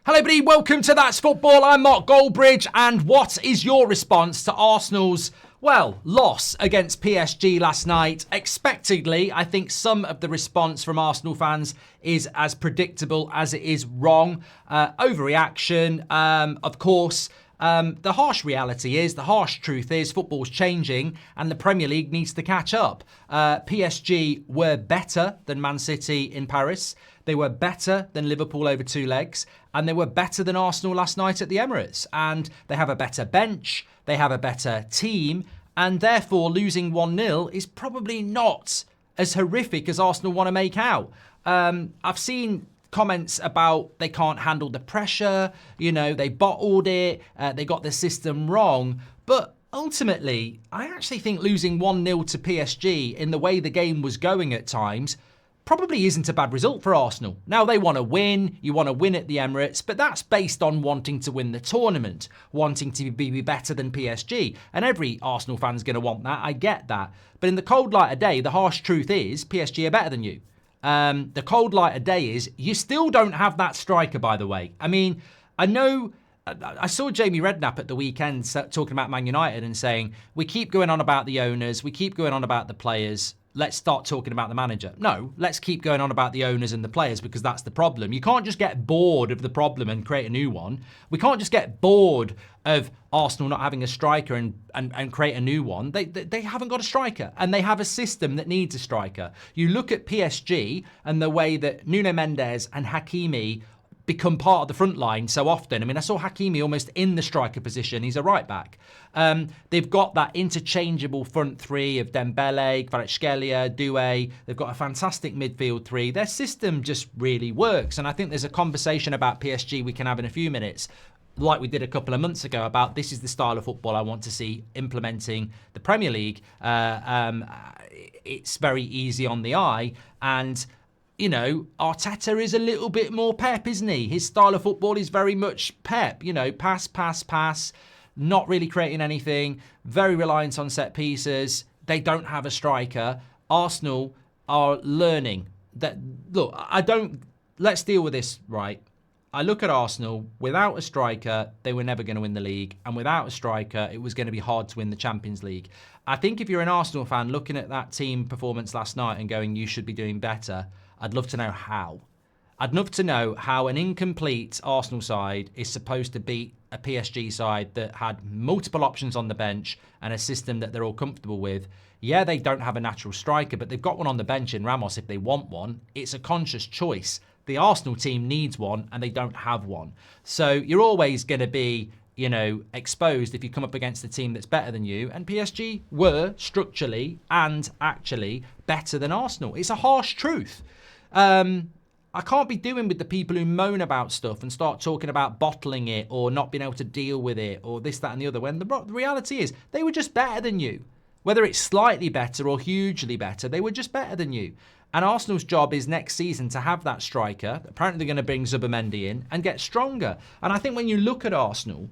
Hello everybody, welcome to That's Football. I'm Mark Goldbridge, and what is your response to Arsenal's, loss against PSG last night? Expectedly, I think some of the response from Arsenal fans is as predictable as it is wrong. Overreaction, of course. The harsh reality is, the harsh truth is, football's changing and the Premier League needs to catch up. PSG were better than Man City in Paris. They were better than Liverpool over two legs. And they were better than Arsenal last night at the Emirates. And they have a better bench. They have a better team. And therefore, losing 1-0 is probably not as horrific as Arsenal want to make out. I've seen comments about they can't handle the pressure, they bottled it, they got the system wrong. But ultimately, I actually think losing 1-0 to PSG in the way the game was going at times probably isn't a bad result for Arsenal. Now, they want to win. You want to win at the Emirates, but that's based on wanting to win the tournament, wanting to be better than PSG. And every Arsenal fan's going to want that. I get that. But in the cold light of day, the harsh truth is PSG are better than you. The cold light of day is you still don't have that striker, by the way. I mean, I know I saw Jamie Redknapp at the weekend talking about Man United and saying, we keep going on about the owners, we keep going on about the players. Let's start talking about the manager. No, let's keep going on about the owners and the players because that's the problem. You can't just get bored of the problem and create a new one. We can't just get bored of Arsenal not having a striker and create a new one. They haven't got a striker and they have a system that needs a striker. You look at PSG and the way that Nuno Mendes and Hakimi become part of the front line so often. I mean, I saw Hakimi almost in the striker position. He's a right back. They've got that interchangeable front three of Dembele, Kvaratskhelia, Doué. They've got a fantastic midfield three. Their system just really works. And I think there's a conversation about PSG we can have in a few minutes, like we did a couple of months ago, about this is the style of football I want to see implementing the Premier League. It's very easy on the eye. And Arteta is a little bit more Pep, isn't he? His style of football is very much Pep. Pass, not really creating anything, very reliant on set pieces. They don't have a striker. Arsenal are learning that. Look, let's deal with this, right? I look at Arsenal, without a striker, they were never going to win the league. And without a striker, it was going to be hard to win the Champions League. I think if you're an Arsenal fan looking at that team performance last night and going, you should be doing better, I'd love to know how. I'd love to know how an incomplete Arsenal side is supposed to beat a PSG side that had multiple options on the bench and a system that they're all comfortable with. Yeah, they don't have a natural striker, but they've got one on the bench in Ramos if they want one. It's a conscious choice. The Arsenal team needs one and they don't have one. So you're always going to be, exposed if you come up against a team that's better than you. And PSG were structurally and actually better than Arsenal. It's a harsh truth. I can't be doing with the people who moan about stuff and start talking about bottling it or not being able to deal with it or this, that and the other, when the reality is they were just better than you. Whether it's slightly better or hugely better, they were just better than you. And Arsenal's job is next season to have that striker. Apparently they're going to bring Zubimendi in and get stronger. And I think when you look at Arsenal,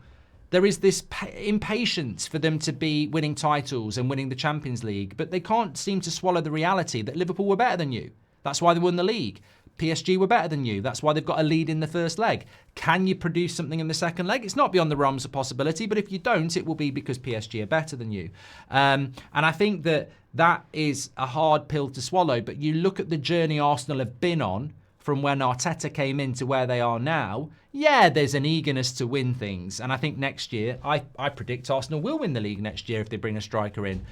there is this impatience for them to be winning titles and winning the Champions League, but they can't seem to swallow the reality that Liverpool were better than you. That's why they won the league. PSG were better than you. That's why they've got a lead in the first leg. Can you produce something in the second leg? It's not beyond the realms of possibility, but if you don't, it will be because PSG are better than you. And I think that is a hard pill to swallow, but you look at the journey Arsenal have been on from when Arteta came in to where they are now. Yeah, there's an eagerness to win things. And I think next year, I predict Arsenal will win the league next year if they bring a striker in.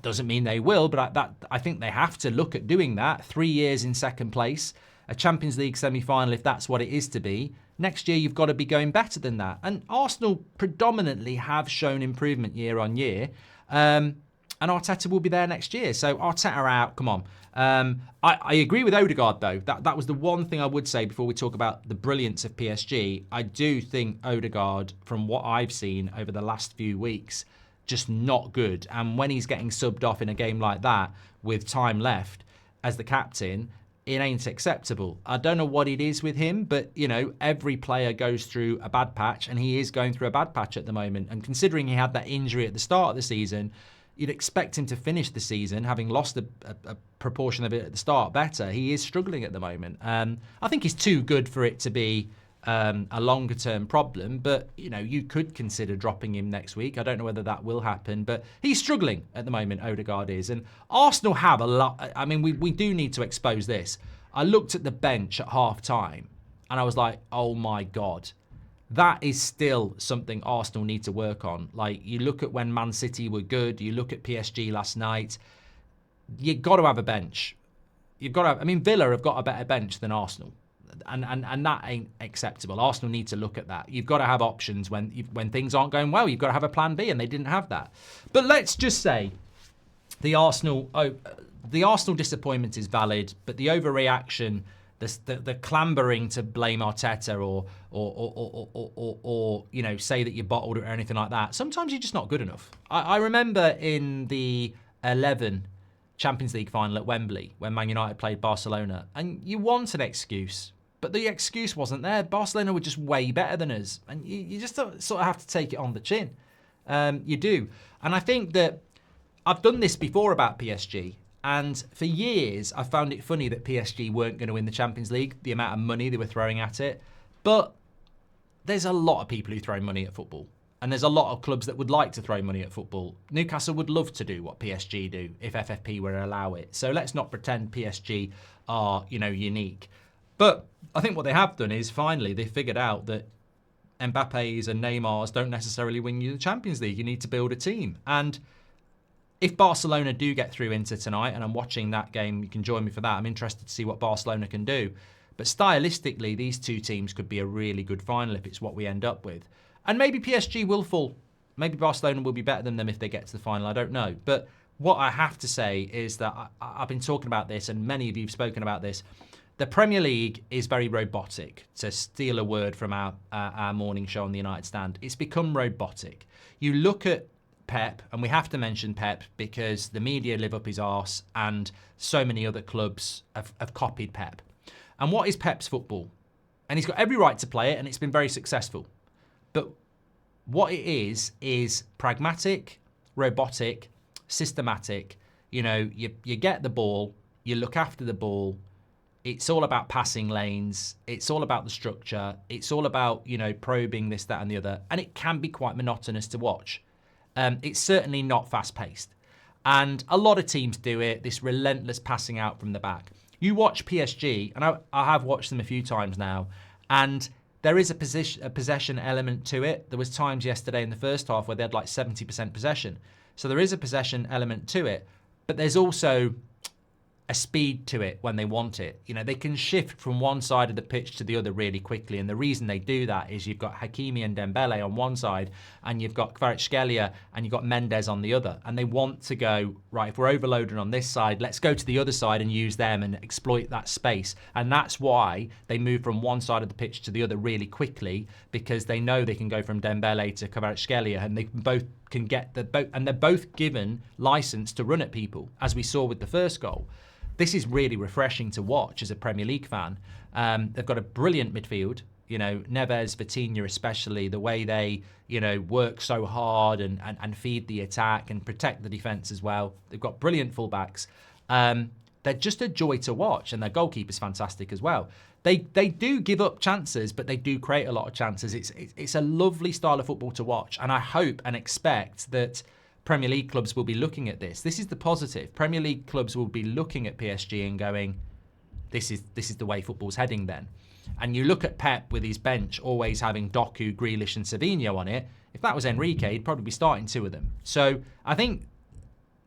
Doesn't mean they will, but I think they have to look at doing that. 3 years in second place, a Champions League semi-final, if that's what it is to be. Next year, you've got to be going better than that. And Arsenal predominantly have shown improvement year on year. And Arteta will be there next year. So Arteta out, come on. I agree with Odegaard, though. That was the one thing I would say before we talk about the brilliance of PSG. I do think Odegaard, from what I've seen over the last few weeks, just not good. And when he's getting subbed off in a game like that with time left as the captain, it ain't acceptable. I don't know what it is with him, but, every player goes through a bad patch, and he is going through a bad patch at the moment. And considering he had that injury at the start of the season, you'd expect him to finish the season, having lost a proportion of it at the start, better. He is struggling at the moment. I think he's too good for it to be a longer term problem, but you could consider dropping him next week. I don't know whether that will happen, but he's struggling at the moment, Odegaard is. And Arsenal have a lot. I mean, we do need to expose this. I looked at the bench at half time and I was like, oh my God, that is still something Arsenal need to work on. Like, you look at when Man City were good, you look at PSG last night, you've got to have a bench. You've got to have, I mean, Villa have got a better bench than Arsenal. And that ain't acceptable. Arsenal need to look at that. You've got to have options when things aren't going well. You've got to have a plan B, and they didn't have that. But let's just say the Arsenal disappointment is valid, but the overreaction, the clambering to blame Arteta or say that you bottled it or anything like that. Sometimes you're just not good enough. I remember in the 11 Champions League final at Wembley when Man United played Barcelona, and you want an excuse. But the excuse wasn't there. Barcelona were just way better than us. And you just sort of have to take it on the chin. You do. And I think that I've done this before about PSG. And for years, I found it funny that PSG weren't going to win the Champions League, the amount of money they were throwing at it. But there's a lot of people who throw money at football. And there's a lot of clubs that would like to throw money at football. Newcastle would love to do what PSG do if FFP were to allow it. So let's not pretend PSG are, unique. But I think what they have done is finally they figured out that Mbappe's and Neymar's don't necessarily win you the Champions League. You need to build a team. And if Barcelona do get through Inter tonight, and I'm watching that game, you can join me for that. I'm interested to see what Barcelona can do. But stylistically, these two teams could be a really good final if it's what we end up with. And maybe PSG will fall. Maybe Barcelona will be better than them if they get to the final. I don't know. But what I have to say is that I've been talking about this, and many of you have spoken about this. The Premier League is very robotic, to steal a word from our morning show on the United Stand. It's become robotic. You look at Pep, and we have to mention Pep because the media live up his arse, and so many other clubs have copied Pep. And what is Pep's football? And he's got every right to play it, and it's been very successful. But what it is pragmatic, robotic, systematic. You get the ball, you look after the ball. It's all about passing lanes. It's all about the structure. It's all about, probing this, that, and the other. And it can be quite monotonous to watch. It's certainly not fast-paced. And a lot of teams do it, this relentless passing out from the back. You watch PSG, and I have watched them a few times now, and there is a possession element to it. There was times yesterday in the first half where they had like 70% possession. So there is a possession element to it, but there's also a speed to it when they want it. They can shift from one side of the pitch to the other really quickly. And the reason they do that is you've got Hakimi and Dembele on one side, and you've got Kvaratskhelia and you've got Mendes on the other. And they want to go, right, if we're overloaded on this side, let's go to the other side and use them and exploit that space. And that's why they move from one side of the pitch to the other really quickly, because they know they can go from Dembele to Kvaratskhelia, and they both can get the both, and they're both given license to run at people, as we saw with the first goal. This is really refreshing to watch as a Premier League fan. They've got a brilliant midfield. Neves, Vitinha especially, the way they, work so hard and feed the attack and protect the defence as well. They've got brilliant fullbacks. They're just a joy to watch, and their goalkeeper's fantastic as well. They do give up chances, but they do create a lot of chances. It's a lovely style of football to watch, and I hope and expect that Premier League clubs will be looking at this. This is the positive. Premier League clubs will be looking at PSG and going, this is the way football's heading then. And you look at Pep with his bench always having Doku, Grealish and Savinho on it. If that was Enrique, he'd probably be starting two of them. So I think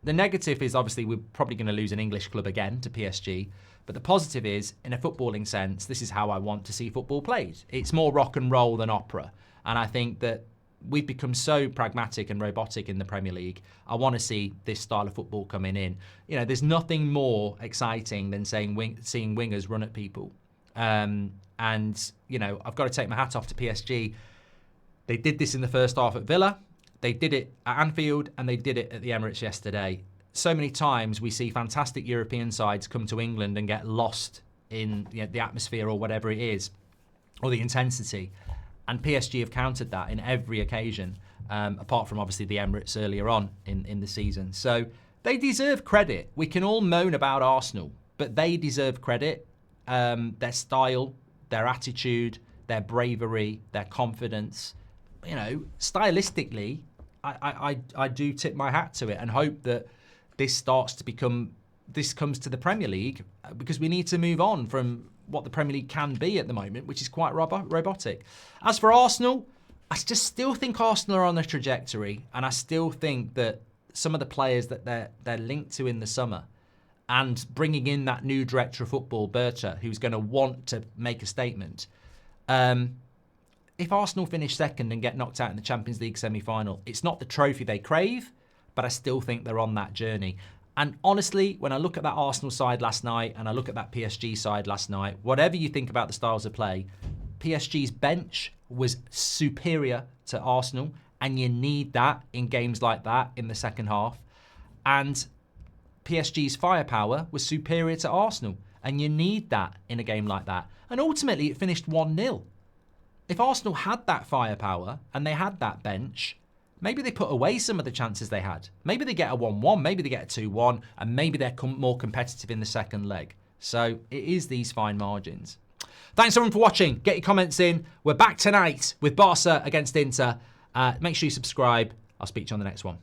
the negative is obviously we're probably going to lose an English club again to PSG. But the positive is, in a footballing sense, this is how I want to see football played. It's more rock and roll than opera. And I think that we've become so pragmatic and robotic in the Premier League. I want to see this style of football coming in. There's nothing more exciting than seeing wingers run at people. And I've got to take my hat off to PSG. They did this in the first half at Villa. They did it at Anfield, and they did it at the Emirates yesterday. So many times we see fantastic European sides come to England and get lost in the atmosphere or whatever it is, or the intensity. And PSG have countered that in every occasion, apart from obviously the Emirates earlier on in the season. So they deserve credit. We can all moan about Arsenal, but they deserve credit. Their style, their attitude, their bravery, their confidence. You know, stylistically, I do tip my hat to it and hope that this comes to the Premier League, because we need to move on from what the Premier League can be at the moment, which is quite robotic. As for Arsenal, I just still think Arsenal are on a trajectory, and I still think that some of the players that they're linked to in the summer, and bringing in that new director of football, Berta, who's going to want to make a statement. If Arsenal finish second and get knocked out in the Champions League semi-final, it's not the trophy they crave, but I still think they're on that journey. And honestly, when I look at that Arsenal side last night and I look at that PSG side last night, whatever you think about the styles of play, PSG's bench was superior to Arsenal, and you need that in games like that in the second half. And PSG's firepower was superior to Arsenal, and you need that in a game like that. And ultimately, it finished 1-0. If Arsenal had that firepower and they had that bench, maybe they put away some of the chances they had. Maybe they get a 1-1, maybe they get a 2-1, and maybe they're more competitive in the second leg. So it is these fine margins. Thanks everyone for watching. Get your comments in. We're back tonight with Barca against Inter. Make sure you subscribe. I'll speak to you on the next one.